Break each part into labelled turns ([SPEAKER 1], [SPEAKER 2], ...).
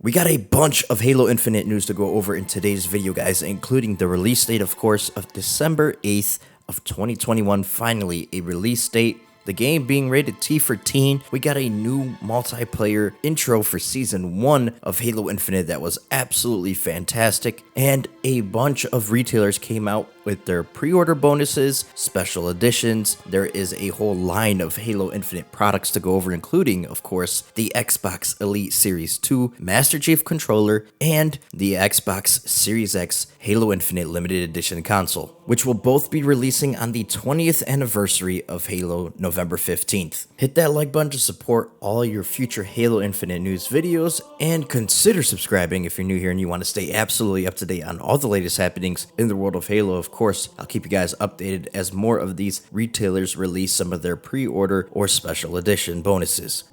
[SPEAKER 1] We got a bunch of Halo Infinite news to go over in today's video, guys, including the release date, of course, of December 8th of 2021. Finally, a release date. The game being rated T for teen. We got a new multiplayer intro for Season 1 of Halo Infinite that was absolutely fantastic. And a bunch of retailers came out with their pre-order bonuses, special editions. There is a whole line of Halo Infinite products to go over, including, of course, the Xbox Elite Series 2 Master Chief Controller and the Xbox Series X Halo Infinite Limited Edition console, which will both be releasing on the 20th anniversary of Halo, November 15th. Hit that like button to support all your future Halo Infinite news videos, and consider subscribing if you're new here and you want to stay absolutely up to date on all the latest happenings in the world of Halo. Of course, I'll keep you guys updated as more of these retailers release some of their pre-order or special edition bonuses.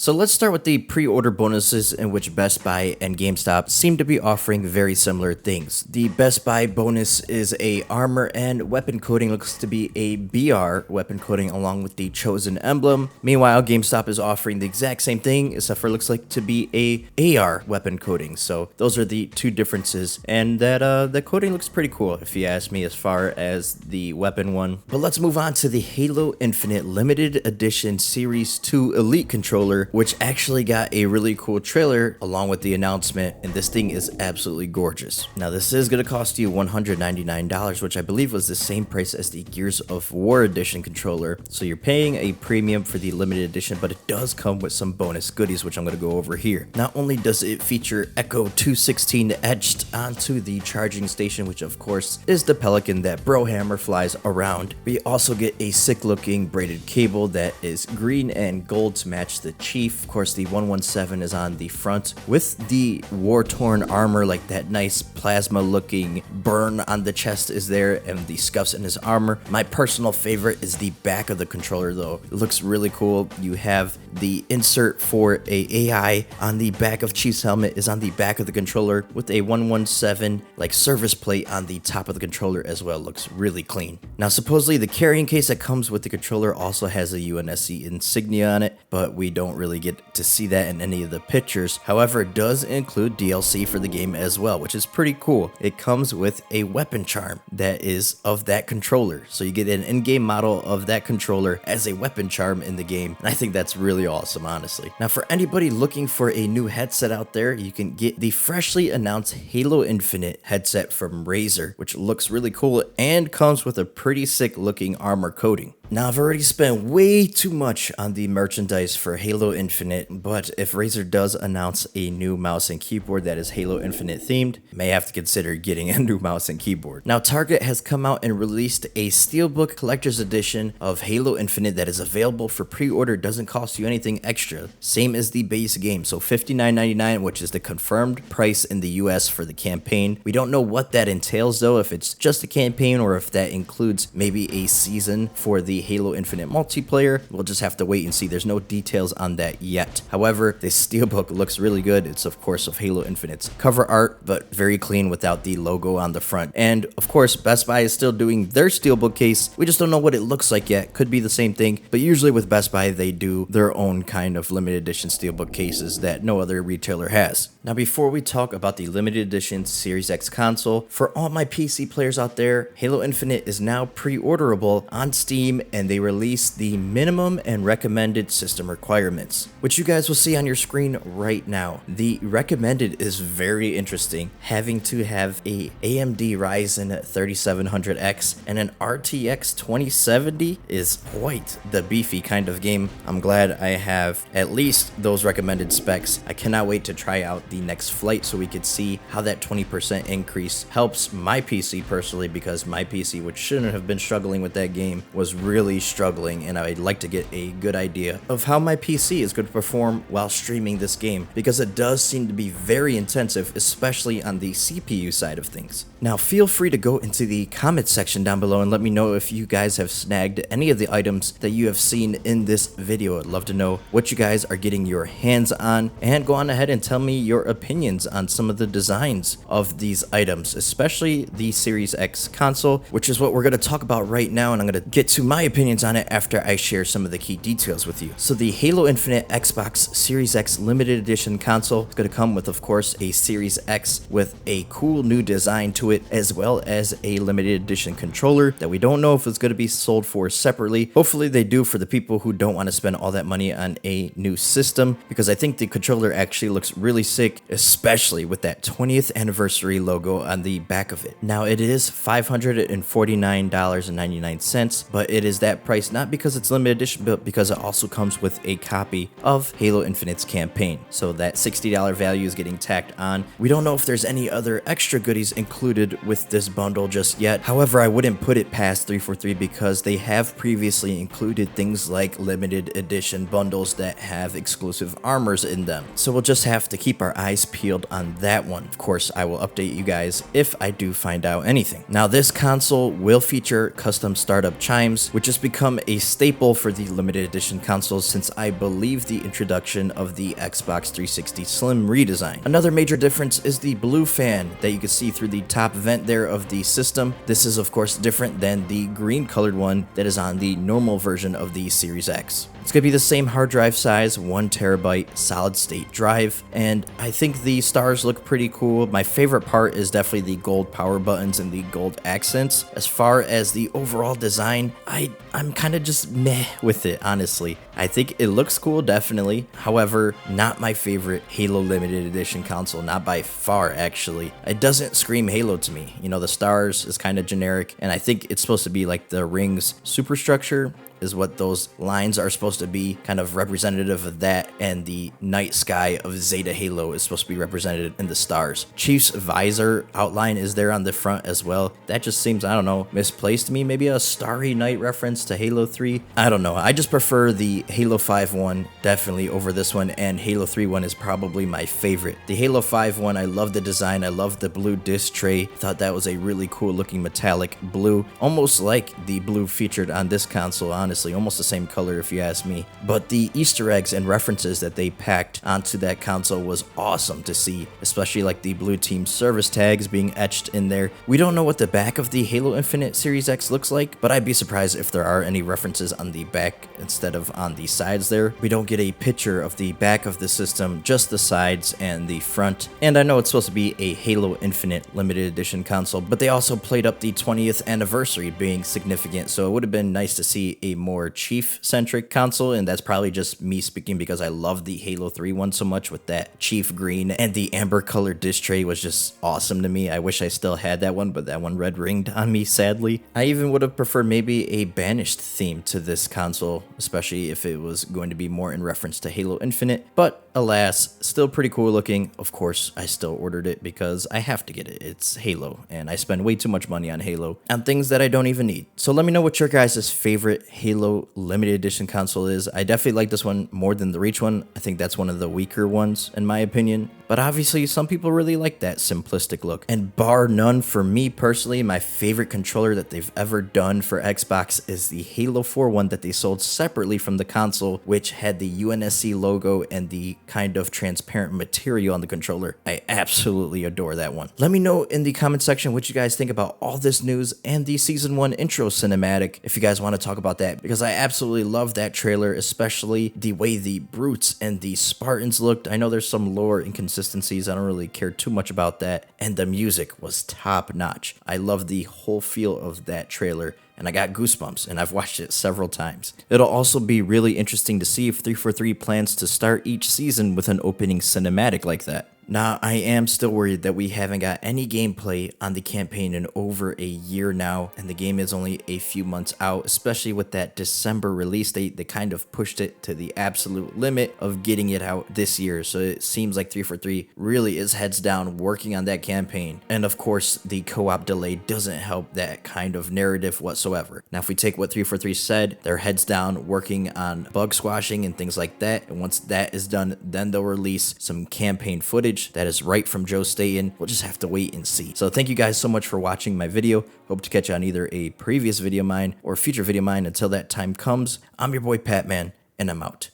[SPEAKER 1] So let's start with the pre-order bonuses, in which Best Buy and GameStop seem to be offering very similar things. The Best Buy bonus is a armor and weapon coating, looks to be a BR weapon coating along with the Chosen emblem. Meanwhile, GameStop is offering the exact same thing, except for it looks like to be a AR weapon coating. So those are the two differences, and that coating looks pretty cool if you ask me as far as the weapon one. But let's move on to the Halo Infinite Limited Edition Series 2 Elite Controller, which actually got a really cool trailer along with the announcement, and this thing is absolutely gorgeous. Now, this is going to cost you $199, which I believe was the same price as the Gears of War Edition controller, so you're paying a premium for the limited edition, but it does come with some bonus goodies, which I'm going to go over here. Not only does it feature Echo 216 etched onto the charging station, which of course is the Pelican that Brohammer flies around, we also get a sick looking braided cable that is green and gold to match the Chief. Of course, the 117 is on the front with the war-torn armor, like that nice plasma-looking burn on the chest is there, and the scuffs in his armor. My personal favorite is the back of the controller, though. It looks really cool. You have the insert for a AI on the back of Chief's helmet is on the back of the controller with a 117 like service plate on the top of the controller as well. Looks really clean. Now, supposedly the carrying case that comes with the controller also has a UNSC insignia on it, but we don't really get to see that in any of the pictures. However, it does include DLC for the game as well, which is pretty cool. It comes with a weapon charm that is of that controller, so you get an in-game model of that controller as a weapon charm in the game, and I think that's really awesome, honestly. Now, for anybody looking for a new headset out there, you can get the freshly announced Halo Infinite headset from Razer, which looks really cool and comes with a pretty sick looking armor coating. Now, I've already spent way too much on the merchandise for Halo Infinite, but if Razer does announce a new mouse and keyboard that is Halo Infinite themed, I may have to consider getting a new mouse and keyboard. Now, Target has come out and released a Steelbook Collector's Edition of Halo Infinite that is available for pre-order, doesn't cost you anything extra, same as the base game, so $59.99, which is the confirmed price in the US for the campaign. We don't know what that entails though, if it's just a campaign or if that includes maybe a season for the Halo Infinite multiplayer. We'll just have to wait and see. There's no details on that yet. However, this steelbook looks really good. It's of course of Halo Infinite's cover art, but very clean without the logo on the front. And of course, Best Buy is still doing their steelbook case. We just don't know what it looks like yet. Could be the same thing, but usually with Best Buy, they do their own kind of limited edition steelbook cases that no other retailer has. Now, before we talk about the limited edition Series X console, for all my PC players out there, Halo Infinite is now pre-orderable on Steam, and they release the minimum and recommended system requirements, which you guys will see on your screen right now. The recommended is very interesting, having to have a AMD Ryzen 3700X and an RTX 2070 is quite the beefy kind of game. I'm glad I have at least those recommended specs. I cannot wait to try out the next flight so we could see how that 20% increase helps my PC personally, because my PC, which shouldn't have been struggling with that game, was really struggling, and I'd like to get a good idea of how my PC is going to perform while streaming this game, because it does seem to be very intensive, especially on the CPU side of things. Now, feel free to go into the comment section down below and let me know if you guys have snagged any of the items that you have seen in this video. I'd love to know what you guys are getting your hands on, and go on ahead and tell me your opinions on some of the designs of these items, especially the Series X console, which is what we're going to talk about right now, and I'm going to get to my opinions on it after I share some of the key details with you. So the Halo Infinite Xbox Series X limited edition console is going to come with, of course, a Series X with a cool new design to it, as well as a limited edition controller that we don't know if it's going to be sold for separately. Hopefully they do for the people who don't want to spend all that money on a new system, because I think the controller actually looks really sick, especially with that 20th anniversary logo on the back of it. Now it is $549.99, but it is that price not because it's limited edition, but because it also comes with a copy of Halo Infinite's campaign. So that $60 value is getting tacked on. We don't know if there's any other extra goodies included with this bundle just yet. However, I wouldn't put it past 343 because they have previously included things like limited edition bundles that have exclusive armors in them. So we'll just have to keep our eyes peeled on that one. Of course, I will update you guys if I do find out anything. Now, this console will feature custom startup chimes, which has become a staple for the limited edition consoles since I believe the introduction of the Xbox 360 Slim redesign. Another major difference is the blue fan that you can see through the top vent there of the system. This is of course different than the green colored one that is on the normal version of the Series X. It's going to be the same hard drive size, 1 terabyte solid state drive, and I think the stars look pretty cool. My favorite part is definitely the gold power buttons and the gold accents. As far as the overall design, I'm kind of just meh with it, honestly. I think it looks cool, definitely. However, not my favorite Halo limited edition console, not by far actually. It doesn't scream Halo to me. You know, the stars is kind of generic, and I think it's supposed to be like the ring's superstructure is what those lines are supposed to be, kind of representative of that, and the night sky of Zeta Halo is supposed to be represented in the stars. Chief's visor outline is there on the front as well. That just seems, I don't know, misplaced to me. Maybe a Starry Night reference to Halo 3. I don't know. I just prefer the Halo 5 one definitely over this one, and Halo 3 one is probably my favorite. The Halo 5 one, I love the design. I love the blue disc tray. Thought that was a really cool looking metallic blue, almost like the blue featured on this console, honestly, almost the same color if you ask me. But the Easter eggs and references that they packed onto that console was awesome to see, especially like the blue team service tags being etched in there. We don't know what the back of the Halo Infinite Series X looks like, but I'd be surprised if there are any references on the back instead of on the sides there. We don't get a picture of the back of the system, just the sides and the front. And I know it's supposed to be a Halo Infinite limited edition console, but they also played up the 20th anniversary being significant, so it would have been nice to see a more Chief-centric console, and that's probably just me speaking because I love the Halo 3 one so much with that Chief green, and the amber colored disc tray was just awesome to me. I wish I still had that one, but that one red ringed on me, sadly. I even would have preferred maybe a Banished theme to this console, especially if it was going to be more in reference to Halo Infinite, but alas, still pretty cool looking. Of course, I still ordered it because I have to get it. It's Halo, and I spend way too much money on Halo on things that I don't even need. So let me know what your guys' favorite Halo limited edition console is. I definitely like this one more than the Reach one. I think that's one of the weaker ones in my opinion, but obviously some people really like that simplistic look. And bar none, for me personally, my favorite controller that they've ever done for Xbox is the Halo 4 one that they sold separately from the console, which had the UNSC logo and the kind of transparent material on the controller. I absolutely adore that one. Let me know in the comment section what you guys think about all this news and the Season 1 intro cinematic, if you guys want to talk about that, because I absolutely love that trailer, especially the way the Brutes and the Spartans looked. I know there's some lore inconsistencies, I don't really care too much about that, and the music was top notch. I love the whole feel of that trailer, and I got goosebumps, and I've watched it several times. It'll also be really interesting to see if 343 plans to start each season with an opening cinematic like that. Now, I am still worried that we haven't got any gameplay on the campaign in over a year now, and the game is only a few months out, especially with that December release date. They kind of pushed it to the absolute limit of getting it out this year, so it seems like 343 really is heads down working on that campaign. And of course, the co-op delay doesn't help that kind of narrative whatsoever. Now, if we take what 343 said, they're heads down working on bug squashing and things like that, and once that is done, then they'll release some campaign footage that is right from Joe Staten. We'll just have to wait and see. So thank you guys so much for watching my video. Hope to catch you on either a previous video of mine or future video of mine. Until that time comes, I'm your boy Patman, and I'm out.